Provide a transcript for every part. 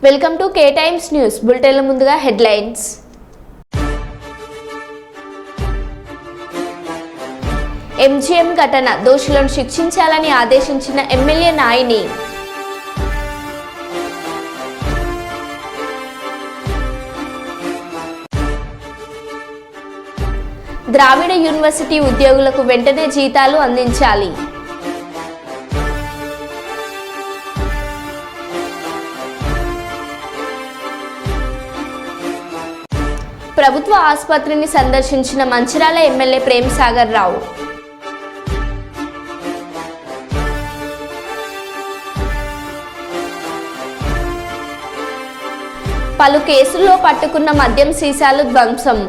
Welcome to K Times news బులెటిన్ల ముందుగా headlines. MGM ఘటన దోషులను శిక్షించాలని ఆదేశించిన ఎమ్మెల్యే నాయిని. ద్రావిడ యూనివర్సిటీ ఉద్యోగులకు వెంటనే జీతాలు అందించాలి. ప్రభుత్వ ఆసుపత్రిని సందర్శించిన మంచిర్యాల ఎమ్మెల్యే ప్రేమ్సాగర్ రావు. పలు కేసుల్లో పట్టుకున్న మద్యం సీసాలు ధ్వంసం.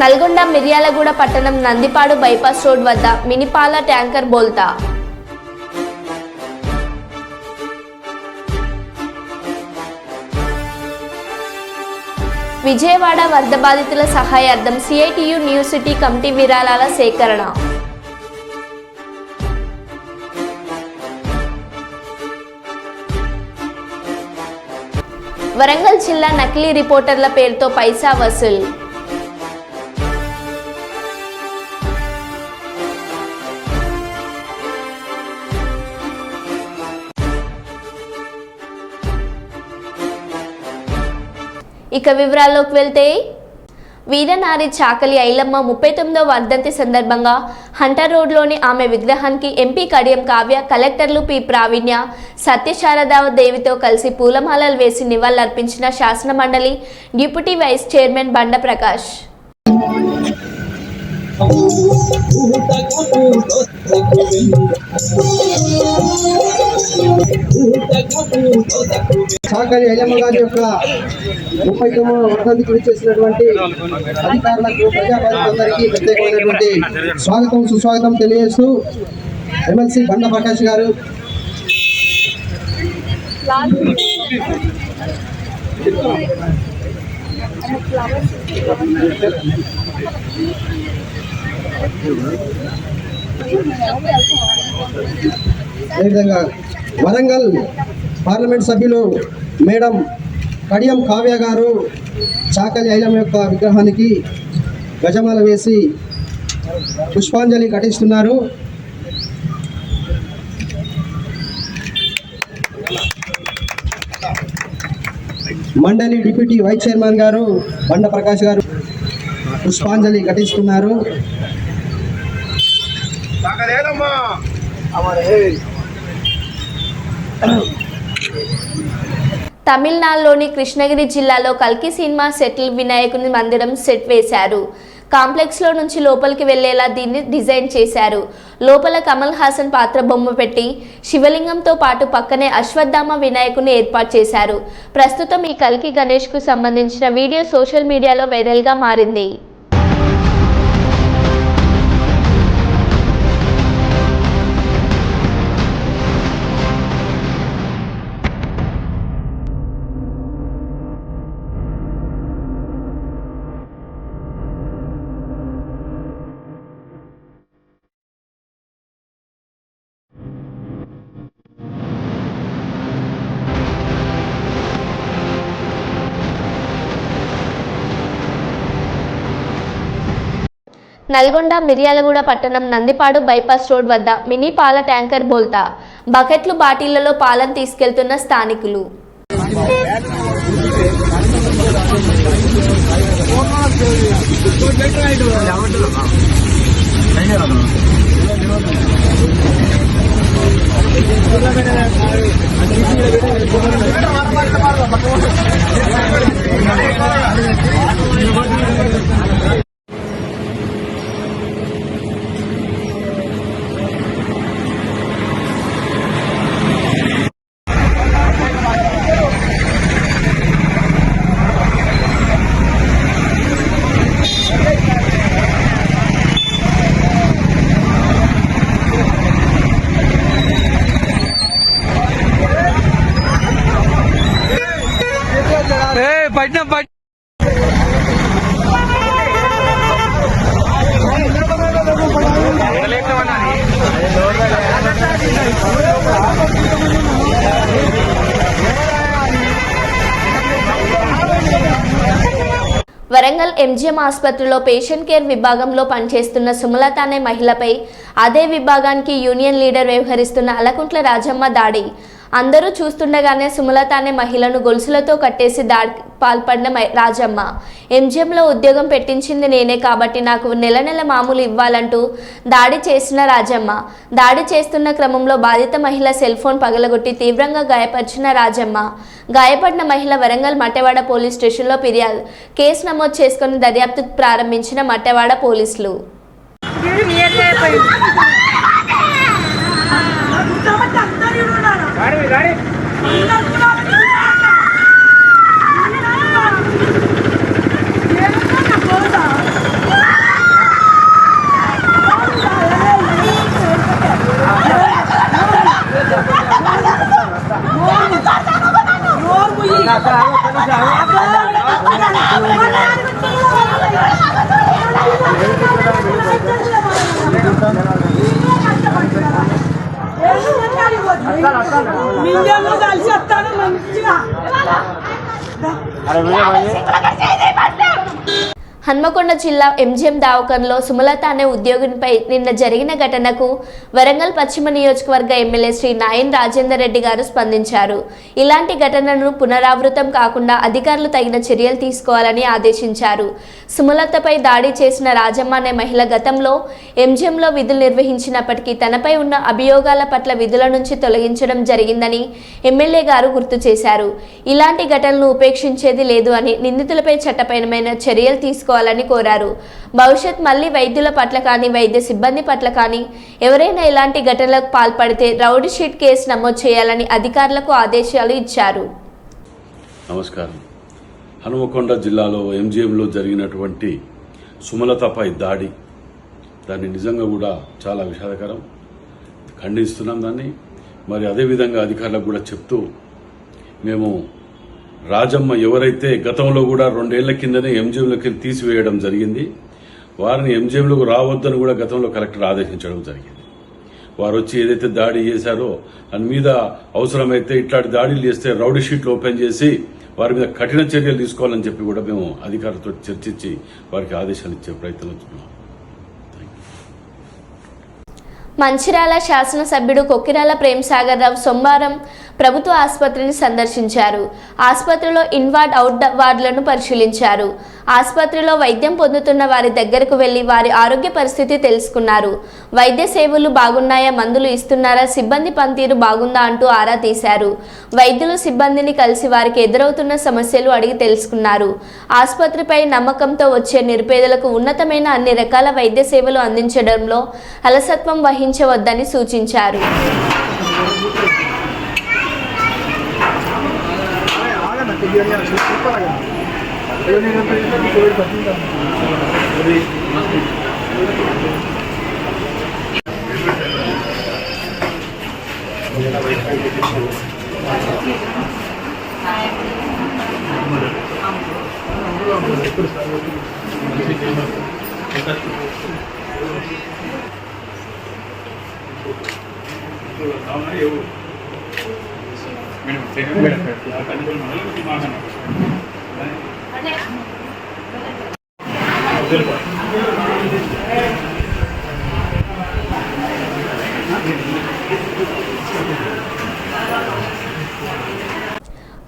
నల్గొండ మిర్యాలగూడ పట్టణం నందిపాడు బైపాస్ రోడ్ వద్ద మినిపాల ట్యాంకర్ బోల్తా. విజయవాడ వరద బాధితుల సహాయార్థం సిఐటియు న్యూ సిటీ కమిటీ విరాళాల సేకరణ. వరంగల్ జిల్లా నకిలీ రిపోర్టర్ల పేరుతో పైసా వసూలు. ఇక వివరాల్లోకి వెళ్తే, వీరనారి చాకలి ఐలమ్మ 39వ వర్ధంతి సందర్భంగా హంటర్ రోడ్లోని ఆమె విగ్రహానికి ఎంపీ కడియం కావ్య, కలెక్టర్లు పి ప్రావీణ్య, సత్యశారదా దేవితో కలిసి పూలమాలలు వేసి నివాళులర్పించిన శాసన మండలి డిప్యూటీ వైస్ చైర్మన్ బండ ప్రకాష్. చాకలి ఐలమ్మ గారి యొక్క 39వ వర్ధంతికి విచ్చేసినటువంటి అధికారులకు, ప్రజాప్రతినిధులందరికీ ప్రత్యేకమైనటువంటి స్వాగతం సుస్వాగతం తెలియజేస్తూ ఎమ్మెల్సీ బండ ప్రకాష్ గారు అదేవిధంగా వరంగల్ పార్లమెంట్ సభ్యులు మేడం కడియం కావ్య గారు చాకలి ఐలమ్మ యొక్క విగ్రహానికి గజమాల వేసి పుష్పాంజలి ఘటిస్తున్నారు. మండలి డిప్యూటీ వైస్ చైర్మన్ గారు బండ ప్రకాష్ గారు పుష్పాంజలి ఘటిస్తున్నారు. తమిళనాడులోని కృష్ణగిరి జిల్లాలో కల్కి సినిమా సెటిల్ వినాయకుని మందిరం సెట్ వేశారు. కాంప్లెక్స్లో నుంచి లోపలికి వెళ్లేలా దీన్ని డిజైన్ చేశారు. లోపల కమల్ హాసన్ పాత్ర బొమ్మ పెట్టి శివలింగంతో పాటు పక్కనే అశ్వత్థామ వినాయకుని ఏర్పాటు చేశారు. ప్రస్తుతం ఈ కల్కి గణేష్కు సంబంధించిన వీడియో సోషల్ మీడియాలో వైరల్గా మారింది. నల్గొండ మిర్యాలగూడ పట్టణం నందిపాడు బైపాస్ రోడ్ వద్ద మినీ పాల ట్యాంకర్ బోల్తా. బకెట్లు బాటిళ్లలో పాలను తీసుకెళ్తున్న స్థానికులు. పట్టిన ఎంజిఎం ఆసుపత్రిలో పేషెంట్ కేర్ విభాగంలో పనిచేస్తున్న సుమలత అనే మహిళపై అదే విభాగానికి యూనియన్ లీడర్ వ్యవహరిస్తున్న అలకుంట్ల రాజమ్మ దాడి. అందరూ చూస్తుండగానే సుమలత అనే మహిళను గొలుసులతో కట్టేసి దాడికి పాల్పడిన రాజమ్మ. ఎంజిఎంలో ఉద్యోగం పెట్టించింది నేనే కాబట్టి నాకు నెల నెల మామూలు ఇవ్వాలంటూ దాడి చేసిన రాజమ్మ. దాడి చేస్తున్న క్రమంలో బాధిత మహిళ సెల్ ఫోన్ పగలగొట్టి తీవ్రంగా గాయపరిచిన రాజమ్మ. గాయపడిన మహిళ వరంగల్ మట్టెవాడ పోలీస్ స్టేషన్లో ఫిర్యాదు కేసు నమోదు చేసుకుని దర్యాప్తు ప్రారంభించిన మట్టెవాడ పోలీసులు. హన్మకొండ జిల్లా ఎంజిఎం దవాఖానలో సుమలత అనే ఉద్యోగినిపై నిన్న జరిగిన ఘటనకు వరంగల్ పశ్చిమ నియోజకవర్గ ఎమ్మెల్యే శ్రీ నాయన్ రాజేందర్ రెడ్డి గారు స్పందించారు. ఇలాంటి ఘటనలను పునరావృతం కాకుండా అధికారులు తగిన చర్యలు తీసుకోవాలని ఆదేశించారు. సుమలతపై దాడి చేసిన రాజమ్మ అనే మహిళ గతంలో ఎంజిఎంలో విధులు నిర్వహించినప్పటికీ తనపై ఉన్న అభియోగాల పట్ల విధుల నుంచి తొలగించడం జరిగిందని ఎమ్మెల్యే గారు గుర్తు చేశారు. ఇలాంటి ఘటనలను ఉపేక్షించేది లేదు అని నిందితులపై చట్టపరమైన చర్యలు తీసుకోవాలని కోరారు. భవిష్యత్ మళ్లీ వైద్యుల పట్ల కానీ వైద్య సిబ్బంది పట్ల కానీ ఎవరైనా ఇలాంటి ఘటనలకు పాల్పడితే రౌడీ షీట్ కేసు నమోదు చేయాలని అధికారులకు ఆదేశాలు ఇచ్చారు. నమస్కారం. హనుమకొండ జిల్లాలో ఎంజిఎంలో జరిగినటువంటి సుమలతపై దాన్ని నిజంగా కూడా చాలా విషాదకరం. ఖండిస్తున్నాం దాన్ని. మరి అదేవిధంగా అధికారులకు కూడా చెప్తూ మేము రాజమ్మ ఎవరైతే గతంలో కూడా 2 ఏళ్ల కిందనే ఎంజిఎంలోకి తీసివేయడం జరిగింది, వారిని ఎంజిఎంలోకి రావద్దని కూడా గతంలో కలెక్టర్ ఆదేశించడం జరిగింది. వారు వచ్చి ఏదైతే దాడి చేశారో దాని మీద అవసరమైతే ఇట్లాంటి దాడులు చేస్తే రౌడీ షీట్లు ఓపెన్ చేసి వారి మీద కఠిన చర్యలు తీసుకోవాలని చెప్పి కూడా మేము అధికారులతో చర్చించి వారికి ఆదేశాలు ఇచ్చే ప్రయత్నం చేస్తున్నాం. మంచిర్యాల శాసనసభ్యుడు కొక్కిరాల ప్రేమ్సాగర్ రావు సోమవారం ప్రభుత్వ ఆసుపత్రిని సందర్శించారు. ఆసుపత్రిలో ఇన్వార్డ్ అవుట్ వార్డులను పరిశీలించారు. ఆసుపత్రిలో వైద్యం పొందుతున్న వారి దగ్గరకు వెళ్లి వారి ఆరోగ్య పరిస్థితి తెలుసుకున్నారు. వైద్య సేవలు బాగున్నాయా, మందులు ఇస్తున్నారా, సిబ్బంది పనితీరు బాగుందా అంటూ ఆరా తీశారు. వైద్యులు సిబ్బందిని కలిసి వారికి ఎదురవుతున్న సమస్యలు అడిగి తెలుసుకున్నారు. ఆసుపత్రిపై నమ్మకంతో వచ్చే నిరుపేదలకు ఉన్నతమైన అన్ని రకాల వైద్య సేవలు అందించడంలో అలసత్వం వహించవద్దని సూచించారు.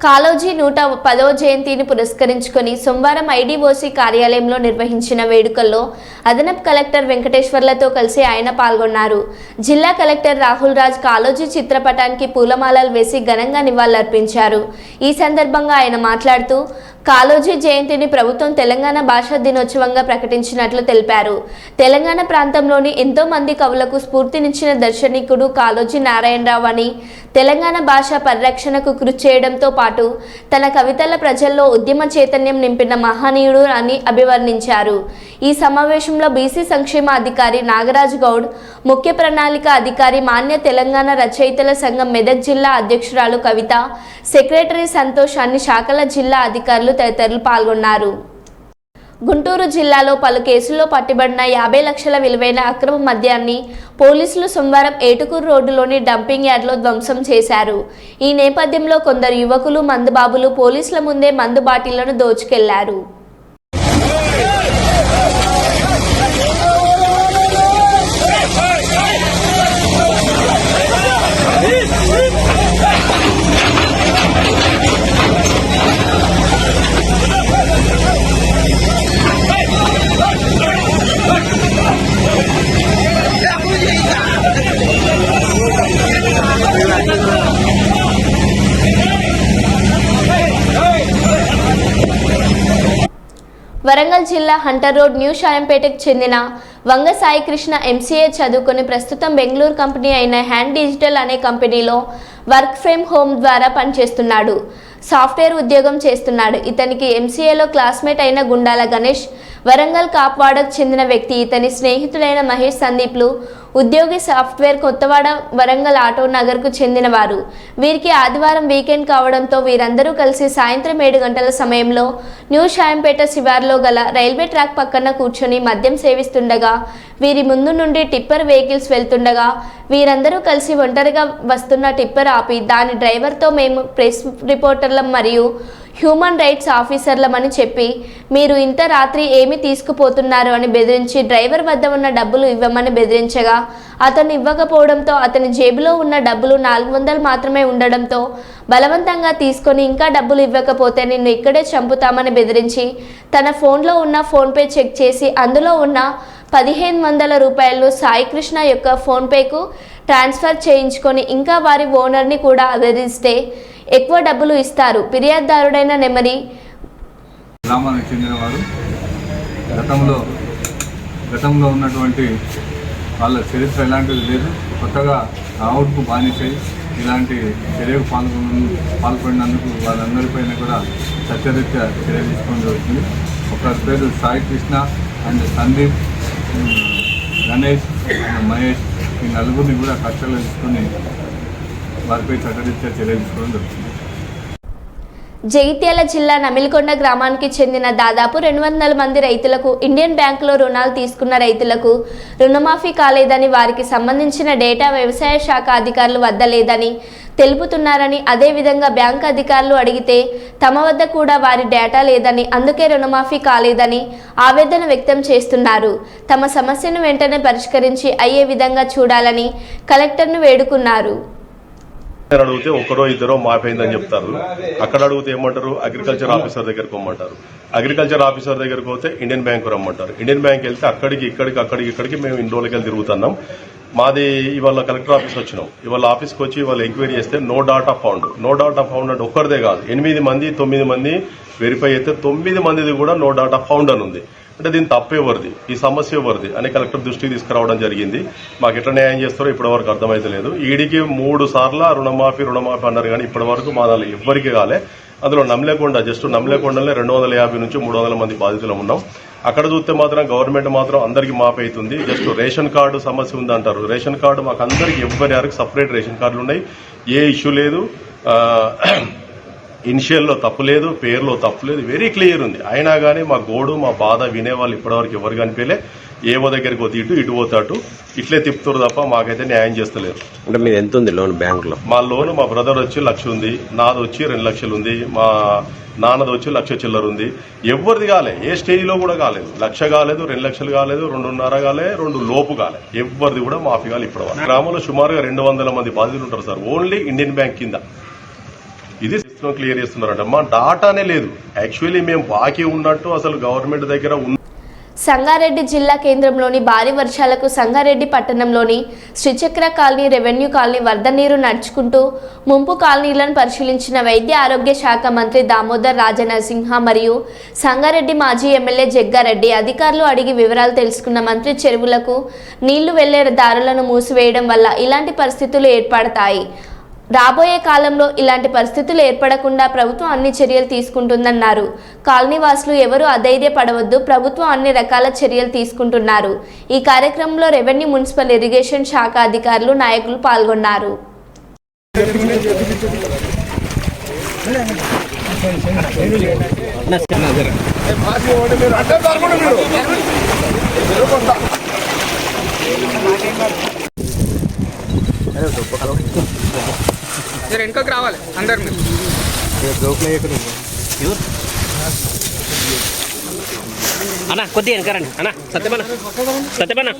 కాళోజీ 110వ జయంతిని పురస్కరించుకొని సోమవారం ఐడీఓసీ కార్యాలయంలో నిర్వహించిన వేడుకల్లో అదనపు కలెక్టర్ వెంకటేశ్వర్లతో కలిసి ఆయన పాల్గొన్నారు. జిల్లా కలెక్టర్ రాహుల్ రాజ్ కాళోజీ చిత్రపటానికి పూలమాలలు వేసి ఘనంగా నివాళులర్పించారు. ఈ సందర్భంగా ఆయన మాట్లాడుతూ కాళోజీ జయంతిని ప్రభుత్వం తెలంగాణ భాషా దినోత్సవంగా ప్రకటించినట్లు తెలిపారు. తెలంగాణ ప్రాంతంలోని ఎంతో మంది కవులకు స్ఫూర్తినిచ్చిన దర్శనికుడు కాళోజీ నారాయణరావు అని, తెలంగాణ భాష పరిరక్షణకు కృషి చేయడంతో పాటు తన కవితల ప్రజల్లో ఉద్యమ చైతన్యం నింపిన మహనీయుడు అని అభివర్ణించారు. ఈ సమావేశంలో బీసీ సంక్షేమ అధికారి నాగరాజ్ గౌడ్, ముఖ్య ప్రణాళిక అధికారి మాన్య తెలంగాణ రచయితల సంఘం మెదక్ జిల్లా అధ్యక్షురాలు కవిత, సెక్రటరీ సంతోష్, అన్ని శాఖల జిల్లా అధికారులు తదితరులు పాల్గొన్నారు. గుంటూరు జిల్లాలో పలు కేసుల్లో పట్టుబడిన 50 లక్షల విలువైన అక్రమ మద్యాన్ని పోలీసులు సోమవారం ఏటుకూరు రోడ్డులోని డంపింగ్ యార్డ్లో ధ్వంసం చేశారు. ఈ నేపథ్యంలో కొందరు యువకులు మందుబాబులు పోలీసుల ముందే మందు బాటిళ్లను దోచుకెళ్లారు. వరంగల్ జిల్లా హంటర్ రోడ్ న్యూ షాయంపేటకు చెందిన వంగ సాయి కృష్ణ ఎంసీఏ చదువుకొని ప్రస్తుతం బెంగళూరు కంపెనీ అయిన హ్యాండ్ డిజిటల్ అనే కంపెనీలో వర్క్ ఫ్రమ్ హోమ్ ద్వారా పనిచేస్తున్నాడు. సాఫ్ట్వేర్ ఉద్యోగం చేస్తున్నాడు. ఇతనికి ఎంసీఏలో క్లాస్మేట్ అయిన గుండాల గణేష్, వరంగల్ కాప్వాడకు చెందిన వ్యక్తి ఇతని స్నేహితుడైన మహేష్ సందీప్లు ఉద్యోగి సాఫ్ట్వేర్ కొత్తవాడ వరంగల్ ఆటో నగర్కు చెందినవారు. వీరికి ఆదివారం వీకెండ్ కావడంతో వీరందరూ కలిసి సాయంత్రం 7 గంటల సమయంలో న్యూ షాయంపేట శివార్లో గల రైల్వే ట్రాక్ పక్కన కూర్చొని మద్యం సేవిస్తుండగా వీరి ముందు నుండి టిప్పర్ వెహికల్స్ వెళ్తుండగా వీరందరూ కలిసి ఒంటరిగా వస్తున్న టిప్పర్ ఆపి దాని డ్రైవర్తో మేము ప్రెస్ రిపోర్టర్లం మరియు హ్యూమన్ రైట్స్ ఆఫీసర్లమని చెప్పి మీరు ఇంత రాత్రి ఏమి తీసుకుపోతున్నారు అని బెదిరించి డ్రైవర్ వద్ద ఉన్న డబ్బులు ఇవ్వమని బెదిరించగా అతను ఇవ్వకపోవడంతో అతని జేబులో ఉన్న డబ్బులు 400 మాత్రమే ఉండడంతో బలవంతంగా తీసుకొని ఇంకా డబ్బులు ఇవ్వకపోతే నిన్ను ఇక్కడే చంపుతామని బెదిరించి తన ఫోన్లో ఉన్న ఫోన్పే చెక్ చేసి అందులో ఉన్న 1500 రూపాయలను సాయికృష్ణ యొక్క ఫోన్పేకు ట్రాన్స్ఫర్ చేయించుకొని ఇంకా వారి ఓనర్ని కూడా బెదిరిస్తే ఎక్కువ డబ్బులు ఇస్తారు. ఫిర్యాదుదారుడైన నెమరి గ్రామానికి చెందినవారు గతంలో ఉన్నటువంటి వాళ్ళ చరిత్ర ఎలాంటిది లేదు. కొత్తగా రావుడుకు బానిసై ఇలాంటి చర్యకు పాల్పడినందుకు వాళ్ళందరిపైన కూడా సత్యరీత్యా చర్య తీసుకోవడం జరుగుతుంది. ఒకరి పేరు సాయి కృష్ణ అండ్ సందీప్, గణేష్ అండ్ మహేష్, ఈ నలుగురిని కూడా కక్షలో తీసుకొని వారిపై చట్టరీత్యా చర్య తీసుకోవడం జరుగుతుంది. జగిత్యాల జిల్లా నమిలికొండ గ్రామానికి చెందిన దాదాపు 200 మంది రైతులకు ఇండియన్ బ్యాంకులో రుణాలు తీసుకున్న రైతులకు రుణమాఫీ కాలేదని, వారికి సంబంధించిన డేటా వ్యవసాయ శాఖ అధికారులు వద్ద లేదని తెలుపుతున్నారని, అదేవిధంగా బ్యాంకు అధికారులు అడిగితే తమ వద్ద కూడా వారి డేటా లేదని, అందుకే రుణమాఫీ కాలేదని ఆవేదన వ్యక్తం చేస్తున్నారు. తమ సమస్యను వెంటనే పరిష్కరించి అయ్యే విధంగా చూడాలని కలెక్టర్ను వేడుకున్నారు. అడిగితే ఒకరో ఇద్దరో మాపైందని చెప్తారు. అక్కడ అడిగితే ఏమంటారు, అగ్రికల్చర్ ఆఫీసర్ దగ్గరికి పోమంటారు. అగ్రికల్చర్ ఆఫీసర్ దగ్గరికి పోతే ఇండియన్ బ్యాంక్ రమ్మంటారు. ఇండియన్ బ్యాంక్ వెళ్తే అక్కడికి మేము ఇన్ని రోజులకి వెళ్ళి తిరుగుతున్నాం. మాది ఇవాళ కలెక్టర్ ఆఫీస్ వచ్చినాం. ఇవాళ ఆఫీస్కి వచ్చి ఇవాళ ఎంక్వైరీ చేస్తే నో డాటా ఫౌండ్ అంటే ఒక్కరిదే కాదు, 9 మంది వెరిఫై అయితే 9 మందిది కూడా నో డాటా ఫౌండ్ అని ఉంది. అంటే దీని తప్పు ఎవరిది, ఈ సమస్య ఎవరిది అని కలెక్టర్ దృష్టికి తీసుకురావడం జరిగింది. మాకు ఎట్లా న్యాయం చేస్తారో ఇప్పటివరకు అర్థమైతలేదు. ఈడికి 3 సార్లు రుణమాఫీ అన్నారు కానీ ఇప్పటివరకు మా దానిలో ఎవ్వరికి కాలే. అందులో నమ్మలేకొండలే 250 నుంచి 300 మంది బాధితులు ఉన్నాం. అక్కడ చూస్తే మాత్రం గవర్నమెంట్ మాత్రం అందరికీ మాఫ్ అవుతుంది. జస్ట్ రేషన్ కార్డు సమస్య ఉందంటారు. రేషన్ కార్డు మాకు అందరికి ఎవరికి సపరేట్ రేషన్ కార్డులు ఉన్నాయి. ఏ ఇష్యూ లేదు, ఇనిషియల్లో తప్పు లేదు, పేరులో తప్పు లేదు, వెరీ క్లియర్ ఉంది. అయినా కానీ మా గోడు మా బాధ వినేవాళ్ళు ఇప్పటివరకు ఎవరు కనిపించలే. ఏవో దగ్గరికి పోతే ఇటు పోతాటు ఇట్లే తిప్పుతారు తప్ప మాకైతే న్యాయం చేస్తలేరు. అంటే మీరు ఎంత ఉంది లోన్ బ్యాంకులో? మా లోన్ మా బ్రదర్ వచ్చి 1 లక్ష ఉంది, నాది వచ్చి 2 లక్షలు ఉంది, మా నాన్నది వచ్చి 1 లక్ష చిల్లర ఉంది. ఎవరిది కాలే, ఏ స్టేజ్లో కూడా కాలేదు. 1 లక్ష కాలేదు, 2 లక్షలు కాలేదు, 2.5 కాలే, 2 లోపు కాలే. ఎవరిది కూడా మాఫీ కాలే. ఇప్పటివరకు గ్రామంలో సుమారుగా 200 మంది బాధితులు ఉంటారు సార్, ఓన్లీ ఇండియన్ బ్యాంక్ కింద. ఇది క్లియర్ చేస్తున్నారంట. మా డాటానే లేదు. యాక్చువల్లీ మేము బాకీ ఉన్నట్టు అసలు గవర్నమెంట్ దగ్గర సంగారెడ్డి జిల్లా కేంద్రంలోని భారీ వర్షాలకు సంగారెడ్డి పట్టణంలోని శ్రీచక్ర కాలనీ, రెవెన్యూ కాలనీ వరద నీరు నడుచుకుంటూ ముంపు కాలనీలను పరిశీలించిన వైద్య ఆరోగ్య శాఖ మంత్రి దామోదర్ రాజనరసింహ మరియు సంగారెడ్డి మాజీ ఎమ్మెల్యే జగ్గారెడ్డి అధికారులు అడిగి వివరాలు తెలుసుకున్న మంత్రి చెరువులకు నీళ్లు వెళ్లే దారులను మూసివేయడం వల్ల ఇలాంటి పరిస్థితులు ఏర్పడతాయి. రాబోయే కాలంలో ఇలాంటి పరిస్థితులు ఏర్పడకుండా ప్రభుత్వం అన్ని చర్యలు తీసుకుంటుందన్నారు. కాలనీవాసులు ఎవరూ అధైర్యపడవద్దు, ప్రభుత్వం అన్ని రకాల చర్యలు తీసుకుంటున్నారు. ఈ కార్యక్రమంలో రెవెన్యూ, మున్సిపల్, ఇరిగేషన్ శాఖ అధికారులు, నాయకులు పాల్గొన్నారు. వెనుకకు రావాలి అందరు మీరు. అన్నా కొద్దిగా వెనకరండి అన్నా. సత్యమన్నా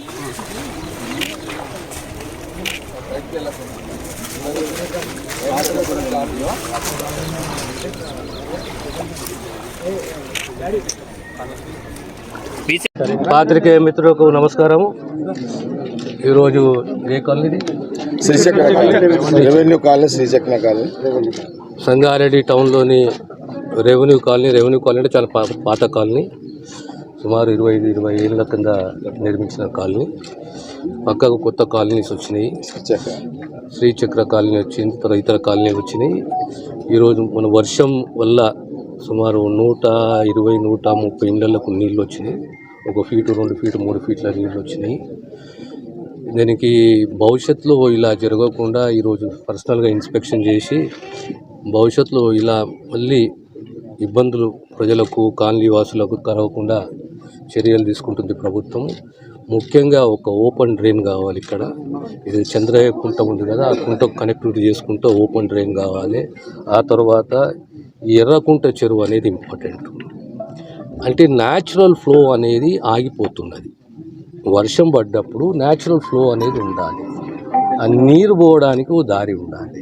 పాత్రికేయ మిత్రులకు నమస్కారము. ఈరోజు ఏ colony? Srichakra revenue colony, Srichakra colony, Sangareddy టౌన్లోని రెవెన్యూ కాలనీ. రెవెన్యూ కాలనీ అంటే చాలా పాత కాలనీ. సుమారు 20 ఏళ్ళ కింద నిర్మించిన కాలనీ. పక్కకు కొత్త కాలనీస్ వచ్చినాయి. శ్రీచక్ర కాలనీ వచ్చింది, తర్వాత ఇతర కాలనీలు వచ్చినాయి. ఈరోజు మన వర్షం వల్ల సుమారు 120-130 ఇళ్లకు నీళ్ళు వచ్చినాయి. 1 ఫీటు 2 ఫీటు 3 ఫీట్ల నీళ్ళు వచ్చినాయి. దీనికి భవిష్యత్తులో ఇలా జరగకుండా ఈరోజు పర్సనల్గా ఇన్స్పెక్షన్ చేసి భవిష్యత్తులో ఇలా మళ్ళీ ఇబ్బందులు ప్రజలకు కాలనీ వాసులకు కలగకుండా చర్యలు తీసుకుంటుంది ప్రభుత్వం. ముఖ్యంగా ఒక ఓపెన్ డ్రైన్ కావాలి ఇక్కడ. ఇది చంద్రయ్య కుంట ఉంది కదా, ఆ కుంటకు కనెక్టివిటీ చేసుకుంటూ ఓపెన్ డ్రైన్ కావాలి. ఆ తర్వాత ఎర్రకుంట చెరువు అనేది ఇంపార్టెంట్. అంటే న్యాచురల్ ఫ్లో అనేది ఆగిపోతున్నది. వర్షం పడ్డప్పుడు న్యాచురల్ ఫ్లో అనేది ఉండాలి. ఆ నీరు పోవడానికి ఓ దారి ఉండాలి.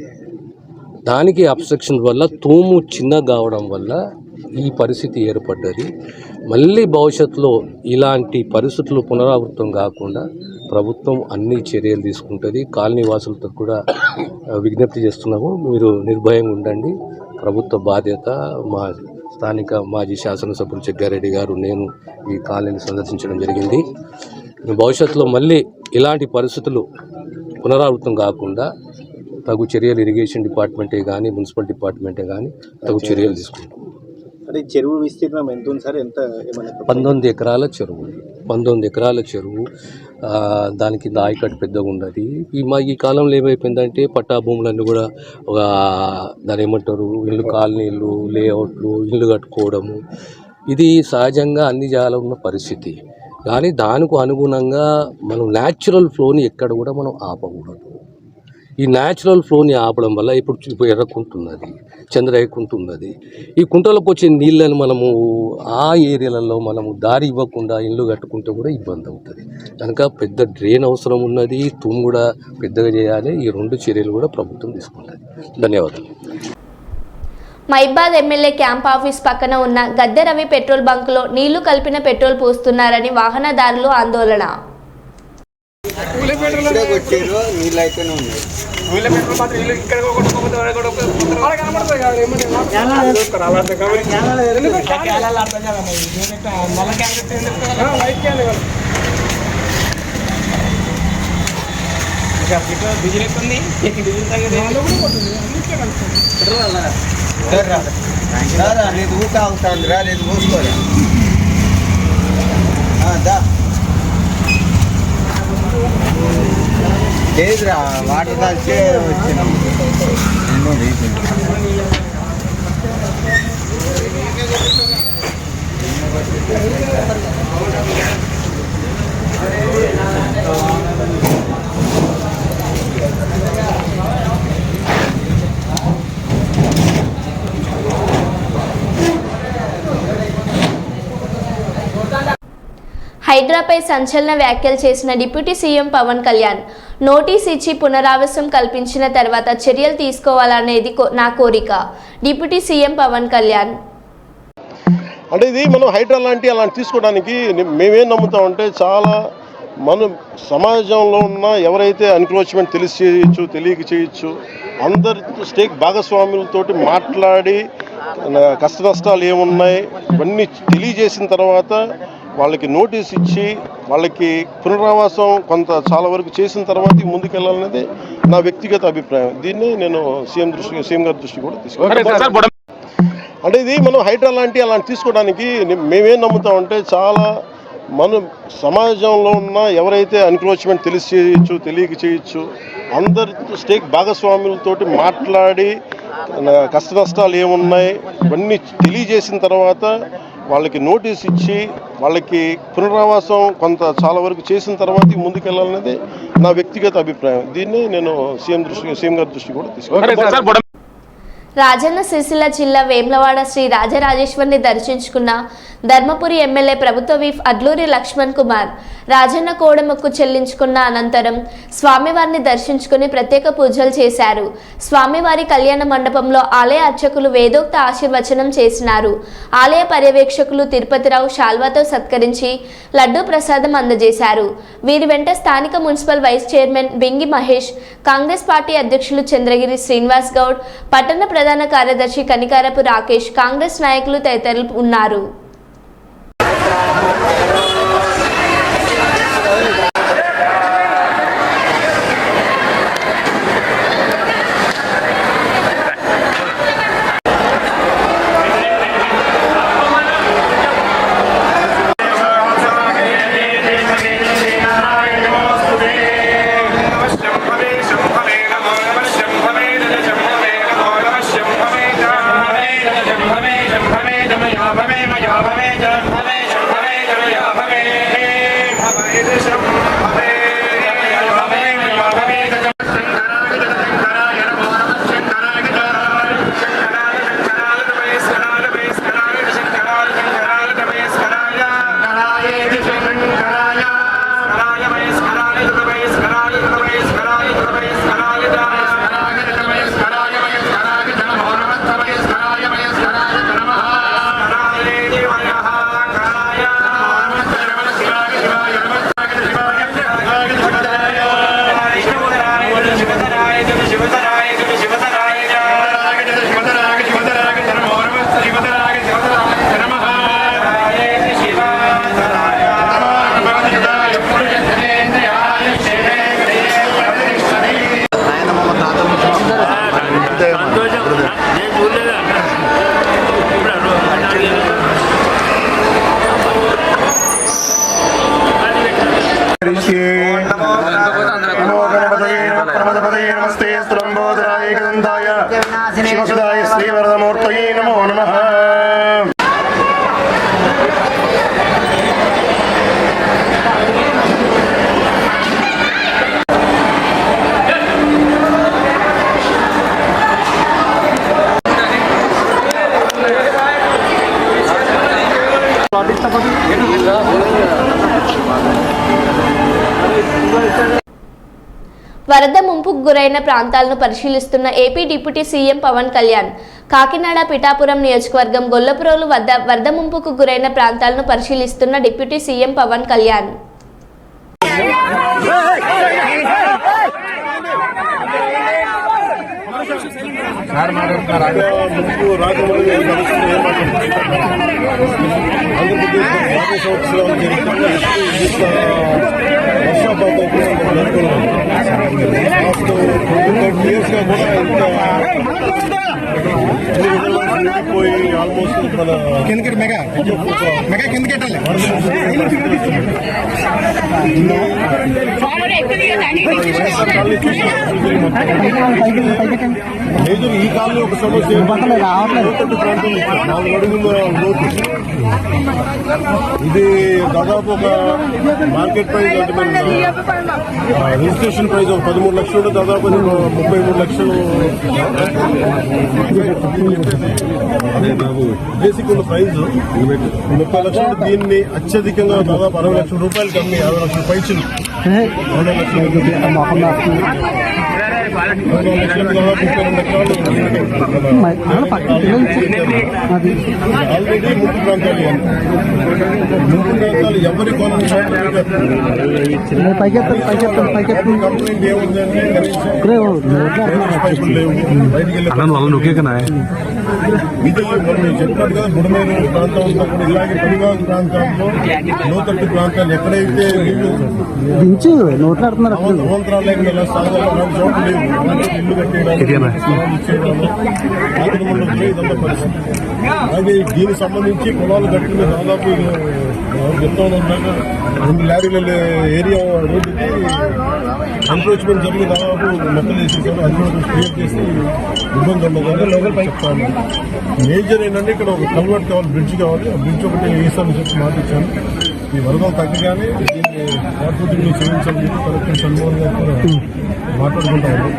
దానికి అబ్స్ట్రక్షన్ వల్ల తూము చిన్న కావడం వల్ల ఈ పరిస్థితి ఏర్పడ్డది. మళ్ళీ భవిష్యత్తులో ఇలాంటి పరిస్థితులు పునరావృతం కాకుండా ప్రభుత్వం అన్ని చర్యలు తీసుకుంటుంది. కాలనీ వాసులతో కూడా విజ్ఞప్తి చేస్తున్నాము, మీరు నిర్భయంగా ఉండండి. ప్రభుత్వ బాధ్యత. మా స్థానిక మాజీ శాసనసభ్యులు జగ్గారెడ్డి గారు, నేను ఈ కాలనీని సందర్శించడం జరిగింది. భవిష్యత్తులో మళ్ళీ ఇలాంటి పరిస్థితులు పునరావృతం కాకుండా తగు చర్యలు ఇరిగేషన్ డిపార్ట్మెంటే కానీ మున్సిపల్ డిపార్ట్మెంటే కానీ తగు చర్యలు తీసుకుంటాం. అంటే చెరువు విస్తీర్ణం ఎంత ఉంది సార్? ఎంత ఏమైనా 19 ఎకరాల చెరువు. 19 ఎకరాల చెరువు. దాని కింద ఆయకట్టు పెద్దగా ఉన్నది. ఈ కాలంలో ఏమైపోయిందంటే పట్టా భూములన్నీ కూడా ఒక దాని ఏమంటారు ఇల్లు కాలనీలు లేఅవుట్లు ఇల్లు కట్టుకోవడము, ఇది సహజంగా అన్ని జాగాలో ఉన్న పరిస్థితి. కానీ దానికి అనుగుణంగా మనం న్యాచురల్ ఫ్లోని ఎక్కడ కూడా మనం ఆపకూడదు. ఈ న్యాచురల్ ఫ్లోని ఆపడం వల్ల ఇప్పుడు ఎర్రకుంటున్నది, చంద్రయ్యకుంటున్నది. ఈ కుంటలకు వచ్చే నీళ్ళని మనము ఆ ఏరియాలలో మనము దారి ఇవ్వకుండా ఇల్లు కట్టుకుంటే కూడా ఇబ్బంది అవుతుంది. కనుక పెద్ద డ్రైన్ అవసరం ఉన్నది, తూము కూడా పెద్దగా చేయాలి. ఈ 2 చర్యలు కూడా ప్రభుత్వం తీసుకుంటుంది. ధన్యవాదాలు. మైబాద్ ఎమ్మెల్యే క్యాంప్ ఆఫీస్ పక్కన ఉన్న గద్దె రవి పెట్రోల్ బంకులో నీళ్లు కలిపిన పెట్రోల్ పోస్తున్నారని వాహనదారులు ఆందోళన. లేదు ఊకా అవుతుందిరా, లేదు పోసుకోరా. లేదురా వాటర్ దాల్చే వచ్చినాం. హైడ్రాపై సంచలన వ్యాఖ్యలు చేసిన deputy CM Pawan Kalyan, notice ఇచ్చి పునరావాసం కల్పించిన తర్వాత చర్యలు తీసుకోవాలనేది నా కోరిక. Deputy CM Pawan Kalyan. అంటే ఇది మనం హైడ్రా అలాంటి తీసుకోవడానికి మేమేం నమ్ముతామంటే చాలా మనం సమాజంలో ఉన్న ఎవరైతే ఎన్క్రోచ్మెంట్ తెలిసి చేయొచ్చు తెలియక చేయొచ్చు అందరితో స్టేక్ భాగస్వాములతోటి మాట్లాడి కష్ట నష్టాలు ఏమున్నాయి ఇవన్నీ తెలియజేసిన తర్వాత వాళ్ళకి నోటీస్ ఇచ్చి వాళ్ళకి పునరావాసం కొంత చాలా వరకు చేసిన తర్వాత ముందుకెళ్ళాలనేది నా వ్యక్తిగత అభిప్రాయం. దీన్ని నేను సీఎం గారి దృష్టి కూడా తీసుకున్నాను. అంటే ఇది మనం హైడ్రా అలాంటి తీసుకోవడానికి మేమేం నమ్ముతామంటే చాలా మనం సమాజంలో ఉన్న ఎవరైతే ఎన్క్రోచ్మెంట్ తెలిసి చేయొచ్చు తెలియక చేయొచ్చు అందరితో స్టేక్ భాగస్వాములతోటి మాట్లాడి కష్ట నష్టాలు ఏమున్నాయి ఇవన్నీ తెలియజేసిన తర్వాత వాళ్ళకి నోటీస్ ఇచ్చి వాళ్ళకి పునరావాసం కొంత చాలా వరకు చేసిన తర్వాత ముందుకెళ్ళాలనేది నా వ్యక్తిగత అభిప్రాయం. దీన్ని నేను సీఎం గారి దృష్టి కూడా తీసుకున్నాను. రాజన్న సిరిసిల్ల జిల్లా వేములవాడ శ్రీ రాజరాజేశ్వరిని దర్శించుకున్న ధర్మపురి ఎమ్మెల్యే ప్రభుత్వ విప్ అడ్లూరి లక్ష్మణ్ కుమార్ రాజన్న కోడెమొక్కు చెల్లించుకున్న అనంతరం స్వామివారిని దర్శించుకుని ప్రత్యేక పూజలు చేశారు. స్వామివారి కళ్యాణ మండపంలో ఆలయ అర్చకులు వేదోక్త ఆశీర్వచనం చేసినారు. ఆలయ పర్యవేక్షకులు తిరుపతిరావు శాల్వాతో సత్కరించి లడ్డూ ప్రసాదం అందజేశారు. వీరి వెంట స్థానిక municipal vice chairman Bingi Mahesh, Congress party అధ్యక్షులు చంద్రగిరి శ్రీనివాస్ గౌడ్, పట్టణ ప్రధాన కార్యదర్శి కనికారపు రాకేష్, కాంగ్రెస్ నాయకులు తదితరులు ఉన్నారు. లంబోదరాయ గ్రంథాయ శివసుదాయ శ్రీవరదమూర్తయే నమో నమః. వరద ముంపుకు గురైన ప్రాంతాలను పరిశీలిస్తున్న AP deputy CM Pawan Kalyan Kakinada Pithapuram నియోజకవర్గం గొల్లపురోలు వద్ద వరద ముంపుకు గురైన ప్రాంతాలను పరిశీలిస్తున్న డిప్యూటీ సీఎం పవన్ కళ్యాణ్ ఈ కాలంలో ఒక సమస్య ఇది దాదాపు ఒక మార్కెట్ ప్రైస్ అంటే రిజిస్ట్రేషన్ ప్రైస్ ఒక 13 లక్షలు దాదాపు 33 లక్షలు బేసిక్ ఉన్న ప్రైస్ 30 లక్షలు. దీన్ని అత్యధికంగా దాదాపు 60 లక్షల రూపాయలు కమ్మి 50 లక్షల పైచులు 60 ఆల్రెడీ ముంపు ప్రాంతాలు ఎవరి కంప్లైంట్ ఏముందంటే పైపులు లేవు బయటికి వెళ్ళి ఇది మనం చెప్పినట్టు కదా బుడమేరు ప్రాంతం అంతా కూడా ఇలాగే పడివాగు ప్రాంతాల్లో లోతట్టు ప్రాంతాలు ఎక్కడైతే అవంతరాలు లేకుండా ఇలా స్థానాల్లో చోటు లేవు ఇల్లు కట్టేయడానికి ఇదంతా పరిస్థితి. అలాగే దీనికి సంబంధించి పొలాలు కట్టుకుని దాదాపు చెప్తాను 2 లారీల ఏరియా రోడ్డుకి ఎన్క్రోచ్మెంట్ జరిగి దాదాపు మొక్కలు వేసేసారు. అది కూడా క్లియర్ చేసి ఇబ్బంది ఉండదు చెప్తాను. మేజర్ ఏంటంటే ఇక్కడ ఒక కల్వర్ట్ కావాలి, బ్రిడ్జ్ కావాలి. ఆ బ్రిడ్జ్ ఒకటి వేసామని చెప్పి మాటిచ్చాను. ఈ వరదలు తగ్గగానే దీన్ని వాటిని చేయించాలని చెప్పి కలెక్టర్ షణ్మోహన్ గారు కూడా మాట్లాడుకుంటాము.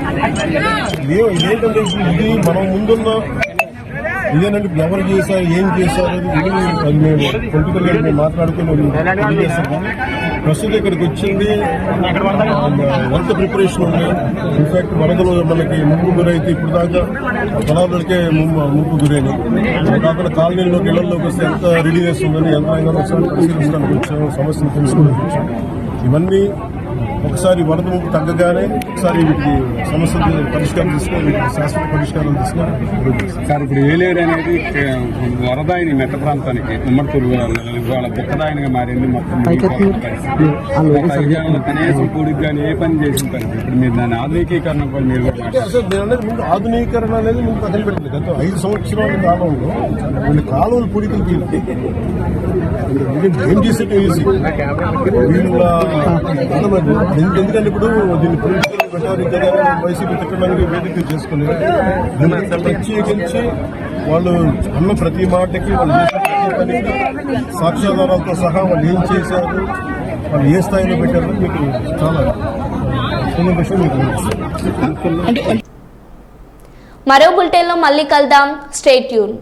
ఇదేంటంటే ఇది మనం ముందున్న ఇదేనంటే ఎవరు చేశారు ఏం చేశారు అది మేము పొలిటికల్గా మేము మాట్లాడుకుని చేస్తాం. కానీ ప్రస్తుతం ఇక్కడికి వచ్చింది ఎంత ప్రిపరేషన్ ఉంది. ఇన్ఫాక్ట్ వరదలు మనకి ముంపు గురైతే ఇప్పుడు దాకా పొలాలకే ముంపు గురైంది. కాకుండా కాలనీలోకి ఇళ్లలోకి వస్తే ఎంత రెడీనెస్ ఉందని యంత్రాంగం ఒకసారి పరిశీలించడానికి వచ్చాము, సమస్యను తెలుసుకోవడానికి వచ్చాము. ఇవన్నీ ఒకసారి వరద ముంపు తగ్గగానే ఒకసారి వీటికి సమస్యలు పరిష్కారం తీసుకొని వీటికి శాశ్వత పరిష్కారం తీసుకొని సార్ ఇప్పుడు ఏలేరు అనేది వరదాయిని మెట్ట ప్రాంతానికి ఉమ్మడిపూర్ ఇవాళ బుక్కదాయనిగా మారింది. మొత్తం కనీసం కూడికి కానీ ఏ పని చేసిన పని ఇప్పుడు మీరు దాని ఆధునికీకరణ కూడా మీరు అసలు నేను అనేది ముందు ఆధునీకరణ అనేది ముందు పక్కన పెట్టింది. గత 5 సంవత్సరాల కాలంలో కొన్ని కాలువలు పూడికలు తీరు ఏం చేసేట్టు ఈజీ ఎందుకంటే ఇప్పుడు దీన్ని పొలిటికల్ పెట్టారు వైసీపీ తిట్టడానికి వేదిక చేసుకుని ప్రత్యేకించి వాళ్ళు అన్న ప్రతి మాటకి వాళ్ళు చేసిన ప్రతి పనికి సాక్ష్యాధారాలతో సహా వాళ్ళు ఏం చేశారు, వాళ్ళు ఏ స్థాయిలో పెట్టారో మీకు చాలా చిన్న విషయం మీకు. మరో బులెటిన్లో మళ్ళీ కలుద్దాం. Stay tune.